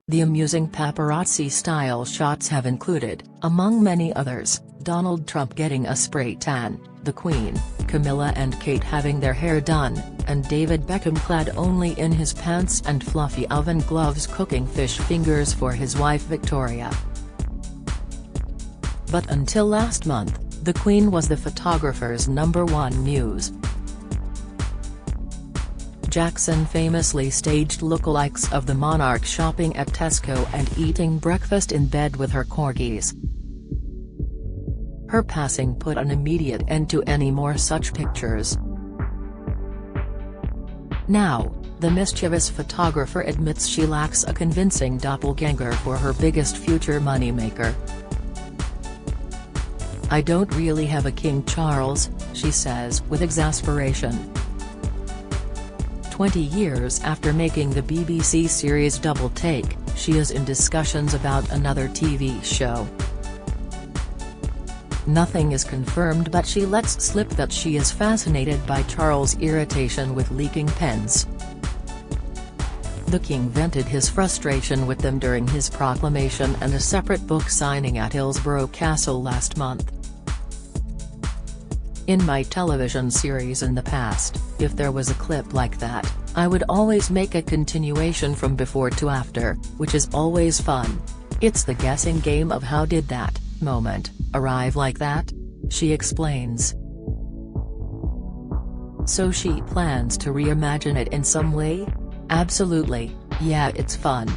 The amusing paparazzi-style shots have included, among many others, Donald Trump getting a spray tan, the Queen, Camilla and Kate having their hair done, and David Beckham clad only in his pants and fluffy oven gloves cooking fish fingers for his wife Victoria. But until last month, the Queen was the photographer's #1 muse. Jackson famously staged lookalikes of the monarch shopping at Tesco and eating breakfast in bed with her corgis. Her passing put an immediate end to any more such pictures. Now, the mischievous photographer admits she lacks a convincing doppelganger for her biggest future moneymaker. "I don't really have a King Charles," she says with exasperation. 20 years after making the BBC series Double Take, she is in discussions about another TV show. Nothing is confirmed, but she lets slip that she is fascinated by Charles' irritation with leaking pens. The King vented his frustration with them during his proclamation and a separate book signing at Hillsborough Castle last month. "In my television series in the past, if there was a clip like that, I would always make a continuation from before to after, which is always fun. It's the guessing game of how did that moment arrive like that?" she explains. So she plans to reimagine it in some way? Absolutely, yeah, it's fun.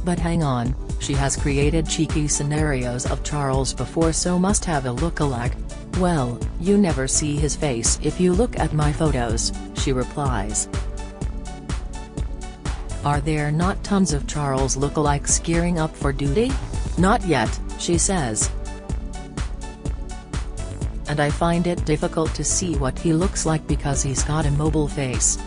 But hang on, she has created cheeky scenarios of Charles before, so must have a lookalike. "Well, you never see his face if you look at my photos," she replies. Are there not tons of Charles lookalikes gearing up for duty? Not yet, she says. And I find it difficult to see what he looks like because he's got a mobile face.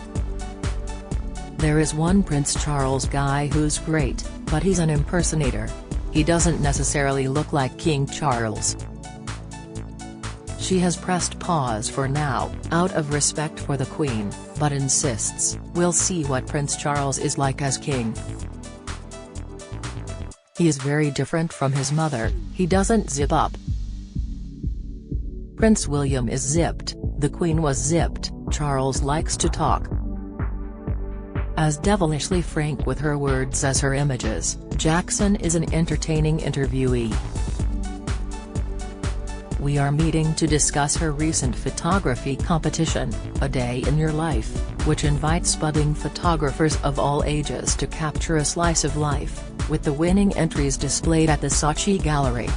There is one Prince Charles guy who's great, but he's an impersonator. He doesn't necessarily look like King Charles. She has pressed pause for now, out of respect for the Queen, but insists, "We'll see what Prince Charles is like as king. He is very different from his mother, he doesn't zip up. Prince William is zipped, the Queen was zipped, Charles likes to talk." As devilishly frank with her words as her images, Jackson is an entertaining interviewee. We are meeting to discuss her recent photography competition, A Day in Your Life, which invites budding photographers of all ages to capture a slice of life, with the winning entries displayed at the Sochi Gallery.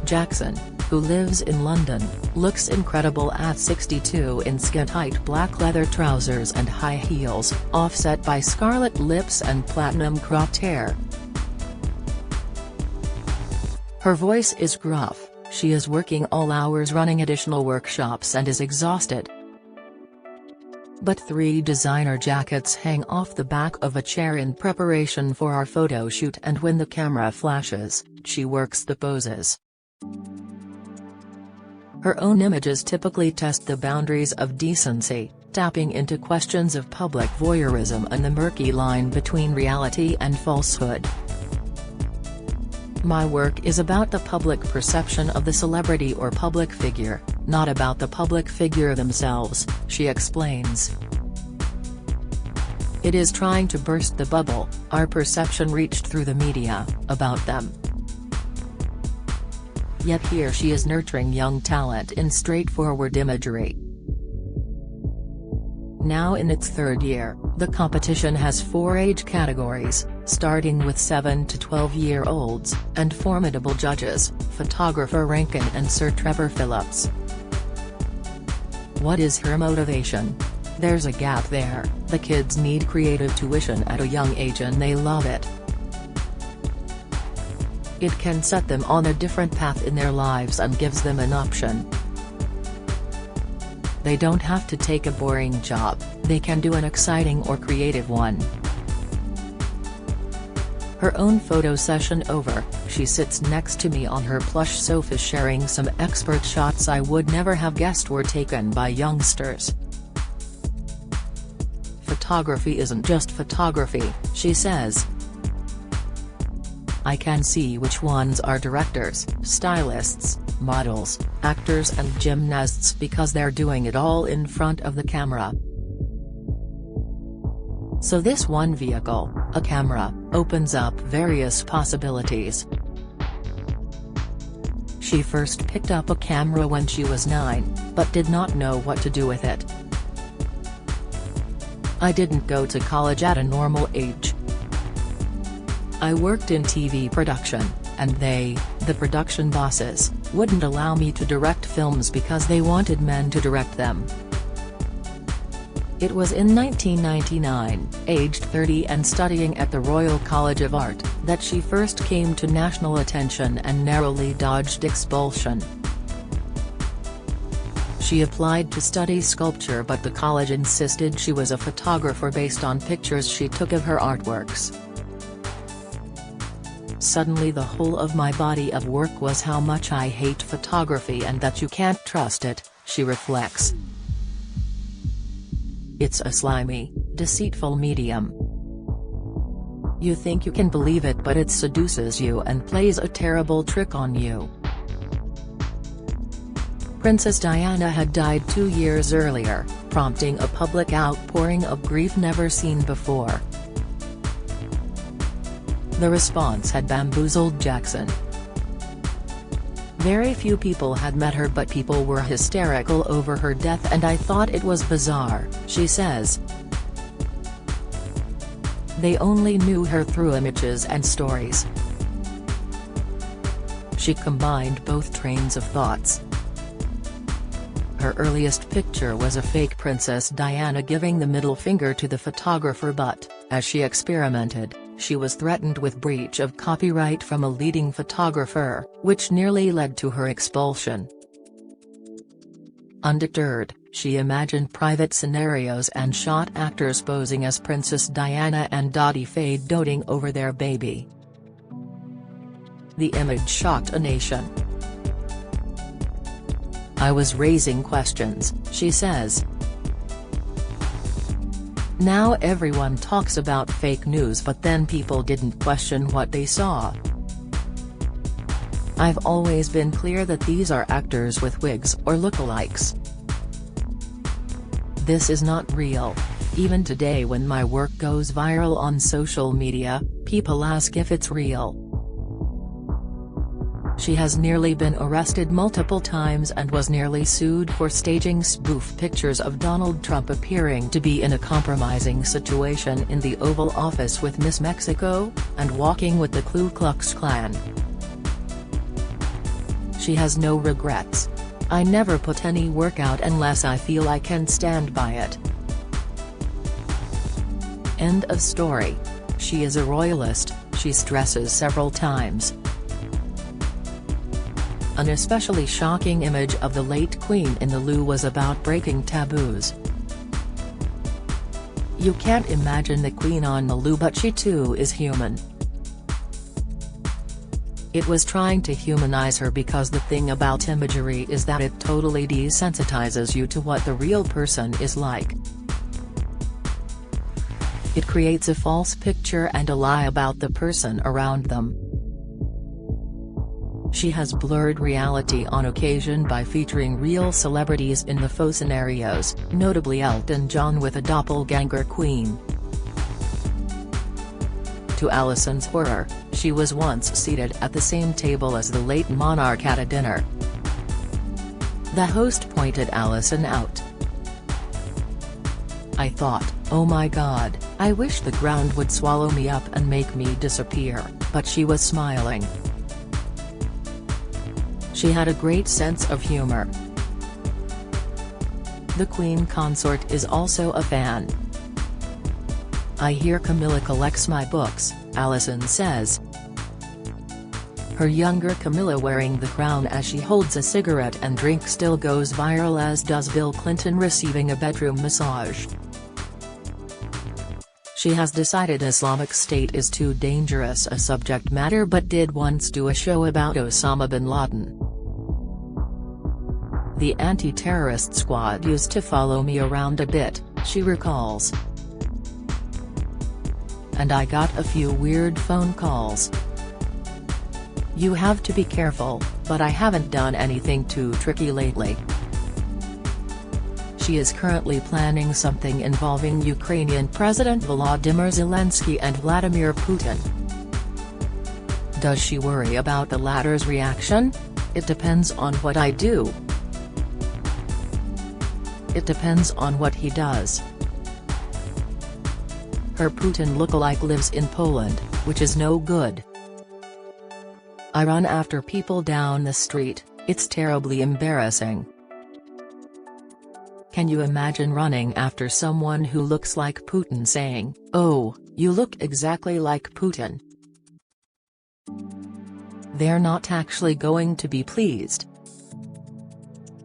Jackson, who lives in London, looks incredible at 62 in skin-tight black leather trousers and high heels, offset by scarlet lips and platinum cropped hair. Her voice is gruff, she is working all hours running additional workshops and is exhausted. But 3 designer jackets hang off the back of a chair in preparation for our photo shoot, and when the camera flashes, she works the poses. Her own images typically test the boundaries of decency, tapping into questions of public voyeurism and the murky line between reality and falsehood. "My work is about the public perception of the celebrity or public figure, not about the public figure themselves," she explains. "It is trying to burst the bubble, our perception reached through the media, about them." Yet here she is nurturing young talent in straightforward imagery. Now in its 3rd year, the competition has 4 age categories, starting with 7 to 12-year-olds, and formidable judges, photographer Rankin and Sir Trevor Phillips. What is her motivation? There's a gap there, the kids need creative tuition at a young age and they love it. It can set them on a different path in their lives and gives them an option. They don't have to take a boring job, they can do an exciting or creative one. Her own photo session over, she sits next to me on her plush sofa sharing some expert shots I would never have guessed were taken by youngsters. photography isn't just photography, she says. I can see which ones are directors, stylists, models, actors and gymnasts because they're doing it all in front of the camera. So this one vehicle, a camera, opens up various possibilities. She first picked up a camera when she was 9, but did not know what to do with it. I didn't go to college at a normal age. I worked in TV production, and the production bosses, wouldn't allow me to direct films because they wanted men to direct them. It was in 1999, aged 30 and studying at the Royal College of Art, that she first came to national attention and narrowly dodged expulsion. She applied to study sculpture but the college insisted she was a photographer based on pictures she took of her artworks. Suddenly the whole of my body of work was how much I hate photography and that you can't trust it, she reflects. It's a slimy, deceitful medium. You think you can believe it but it seduces you and plays a terrible trick on you. Princess Diana had died 2 years earlier, prompting a public outpouring of grief never seen before. The response had bamboozled Jackson. Very few people had met her but people were hysterical over her death and I thought it was bizarre, she says. They only knew her through images and stories. She combined both trains of thoughts. Her earliest picture was a fake Princess Diana giving the middle finger to the photographer but, as she experimented, she was threatened with breach of copyright from a leading photographer, which nearly led to her expulsion. Undeterred, she imagined private scenarios and shot actors posing as Princess Diana and Dottie Faye doting over their baby. The image shocked a nation. I was raising questions, she says. Now everyone talks about fake news but then people didn't question what they saw. I've always been clear that these are actors with wigs or lookalikes. This is not real. Even today when my work goes viral on social media, people ask if it's real. She has nearly been arrested multiple times and was nearly sued for staging spoof pictures of Donald Trump appearing to be in a compromising situation in the Oval Office with Miss Mexico, and walking with the Ku Klux Klan. She has no regrets. I never put any work out unless I feel I can stand by it. End of story. She is a royalist, she stresses several times. An especially shocking image of the late Queen in the loo was about breaking taboos. You can't imagine the Queen on the loo but she too is human. It was trying to humanize her because the thing about imagery is that it totally desensitizes you to what the real person is like. It creates a false picture and a lie about the person around them. She has blurred reality on occasion by featuring real celebrities in the faux scenarios, notably Elton John with a doppelganger queen. To Alison's horror, she was once seated at the same table as the late monarch at a dinner. The host pointed Alison out. I thought, oh my God, I wish the ground would swallow me up and make me disappear, but she was smiling. She had a great sense of humor. The Queen consort is also a fan. I hear Camilla collects my books, Alison says. Her younger Camilla wearing the crown as she holds a cigarette and drink still goes viral, as does Bill Clinton receiving a bedroom massage. She has decided Islamic State is too dangerous a subject matter but did once do a show about Osama bin Laden. The anti-terrorist squad used to follow me around a bit, she recalls. and I got a few weird phone calls. You have to be careful, but I haven't done anything too tricky lately. She is currently planning something involving Ukrainian President Volodymyr Zelensky and Vladimir Putin. Does she worry about the latter's reaction? It depends on what I do. It depends on what he does. Her Putin lookalike lives in Poland, which is no good. I run after people down the street, it's terribly embarrassing. Can you imagine running after someone who looks like Putin saying, "Oh, you look exactly like Putin"? They're not actually going to be pleased.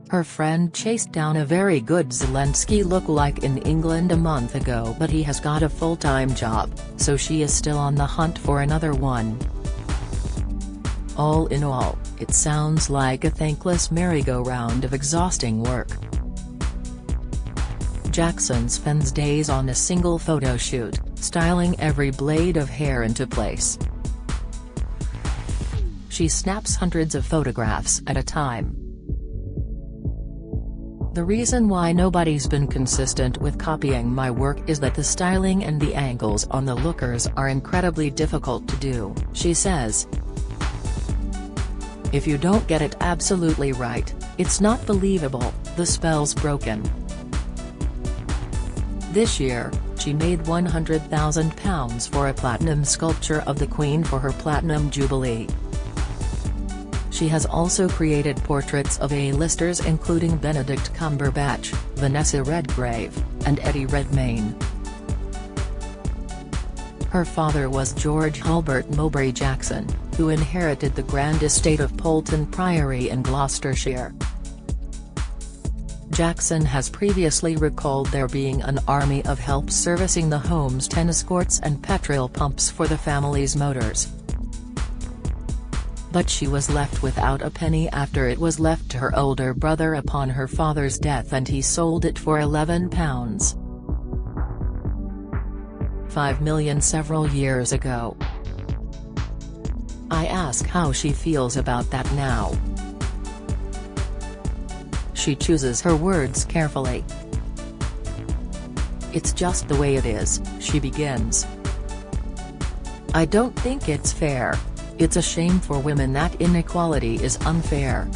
Her friend chased down a very good Zelensky lookalike in England a month ago, but he has got a full-time job, so she is still on the hunt for another one. All in all, it sounds like a thankless merry-go-round of exhausting work. Jackson spends days on a single photo shoot, styling every blade of hair into place. She snaps hundreds of photographs at a time. The reason why nobody's been consistent with copying my work is that the styling and the angles on the lookers are incredibly difficult to do, she says. If you don't get it absolutely right, it's not believable, the spell's broken. This year, she made £100,000 for a platinum sculpture of the Queen for her Platinum Jubilee. She has also created portraits of A-listers including Benedict Cumberbatch, Vanessa Redgrave, and Eddie Redmayne. Her father was George Hulbert Mowbray Jackson, who inherited the grand estate of Poulton Priory in Gloucestershire. Jackson has previously recalled there being an army of help servicing the home's tennis courts and petrol pumps for the family's motors. But she was left without a penny after it was left to her older brother upon her father's death, and he sold it for £11.5 million several years ago. I ask how she feels about that now. She chooses her words carefully. "It's just the way it is," she begins. "I don't think it's fair. It's a shame for women that inequality is unfair.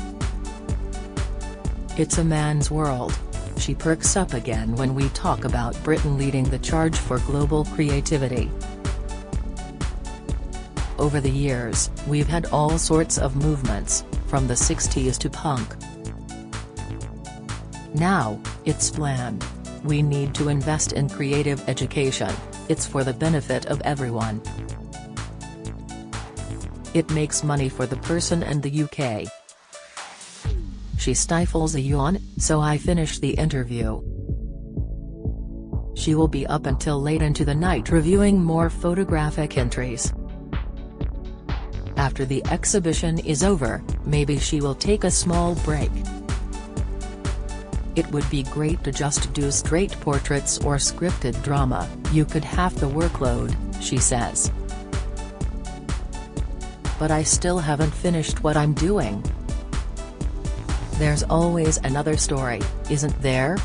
It's a man's world." She perks up again when we talk about Britain leading the charge for global creativity. Over the years, we've had all sorts of movements, from the 60s to punk. Now, it's planned. We need to invest in creative education, it's for the benefit of everyone. It makes money for the person and the UK. She stifles a yawn, so I finish the interview. She will be up until late into the night reviewing more photographic entries. After the exhibition is over, maybe she will take a small break. "It would be great to just do straight portraits or scripted drama, you could half the workload," she says. "But I still haven't finished what I'm doing." There's always another story, isn't there?